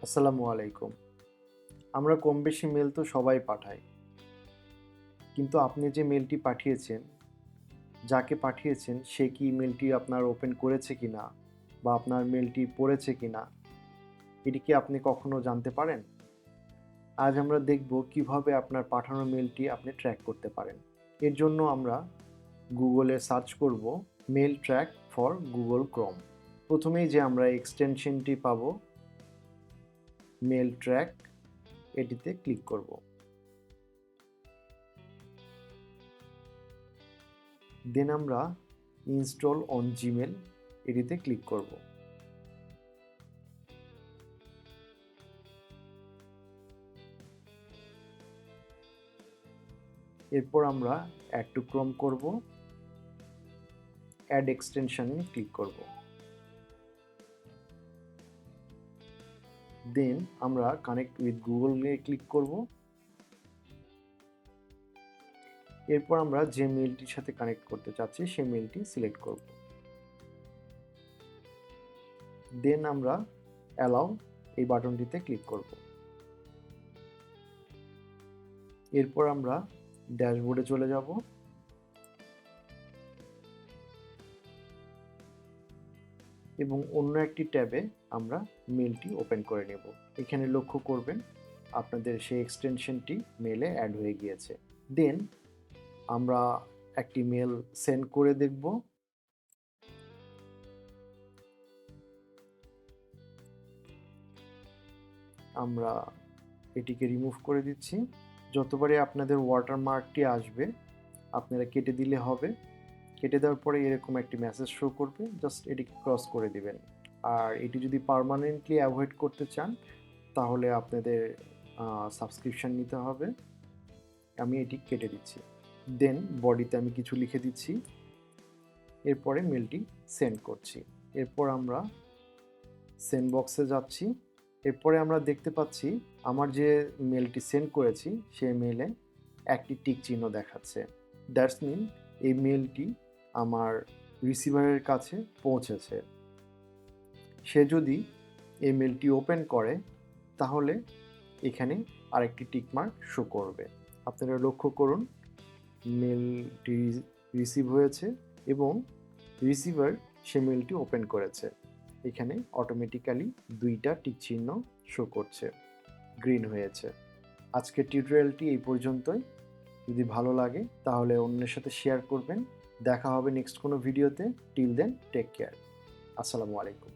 আসসালামু আলাইকুম। আমরা কম বেশি মেল তো সবাই পাঠাই। কিন্তু আপনি যে মেলটি পাঠিয়েছেন, যাকে পাঠিয়েছেন সে কি মেলটি আপনার ওপেন করেছে কিনা বা আপনার মেলটি পড়েছে কিনা, এটি কি আপনি কখনো জানতে পারেন? আজ আমরা দেখব কিভাবে আপনার পাঠানো মেলটি আপনি ট্র্যাক করতে পারেন। এর জন্য আমরা গুগলে সার্চ করব mail track for Google Chrome. প্রথমেই যে আমরা এক্সটেনশনটি পাবো মেল ট্র্যাক, এটিতে ক্লিক করব। দেন আমরা ইনস্টল অন জিমেল এটিতে ক্লিক করব। এরপর আমরা অ্যাড টু ক্রোম করব, অ্যাড এক্সটেনশনে ক্লিক করব। দেন আমরা কানেক্ট উইথ গুগল নিয়ে ক্লিক করব। এরপর আমরা যে মেলটির সাথে কানেক্ট করতে চাচ্ছি সেই মেলটি সিলেক্ট করব। দেন আমরা অ্যালাউ এই বাটনটিতে ক্লিক করব। এরপর আমরা ড্যাশবোর্ডে চলে যাব। এবং অন্য একটি ট্যাবে আমরা মেলটি ওপেন করে নেব। এখানে লক্ষ্য করবেন আপনাদের সেই এক্সটেনশনটি মেলে অ্যাড হয়ে গিয়েছে। দেন আমরা একটি মেল সেন্ড করে দেখব। আমরা এটিকে রিমুভ করে দিচ্ছি। যতবারই আপনাদের ওয়াটারমার্কটি আসবে আপনারা কেটে দিলে হবে। কেটে দেওয়ার পরে এরকম একটি মেসেজ শো করবে, জাস্ট এটিকে ক্রস করে দিবেন। আর এটি যদি পার্মানেন্টলি অ্যাভয়েড করতে চান তাহলে আপনাদের সাবস্ক্রিপশন নিতে হবে। আমি এটি কেটে দিচ্ছি। দেন বডিতে আমি কিছু লিখে দিচ্ছি। এরপরে মেলটি সেন্ড করছি। এরপর আমরা সেন্ড বক্সে যাচ্ছি। এরপরে আমরা দেখতে পাচ্ছি আমার যে মেলটি সেন্ড করেছি সেই মেলে একটি টিক চিহ্ন দেখাচ্ছে। দ্যাটস মিন এই মেলটি আমার রিসিভারের কাছে পৌঁছেছে। সে যদি এই মেলটি ওপেন করে তাহলে এখানে আরেকটি টিকমার্ক শো করবে। আপনারা লক্ষ্য করুন মেলটি রিসিভ হয়েছে এবং রিসিভার সে মেলটি ওপেন করেছে। এখানে অটোমেটিক্যালি দুইটা টিক চিহ্ন শো করছে, গ্রিন হয়েছে। আজকের টিউটোরিয়ালটি এই পর্যন্তই। যদি ভালো লাগে তাহলে অন্যের সাথে শেয়ার করবেন। দেখা হবে নেক্সট কোনো ভিডিওতে। Till then take care. আসসালামু আলাইকুম।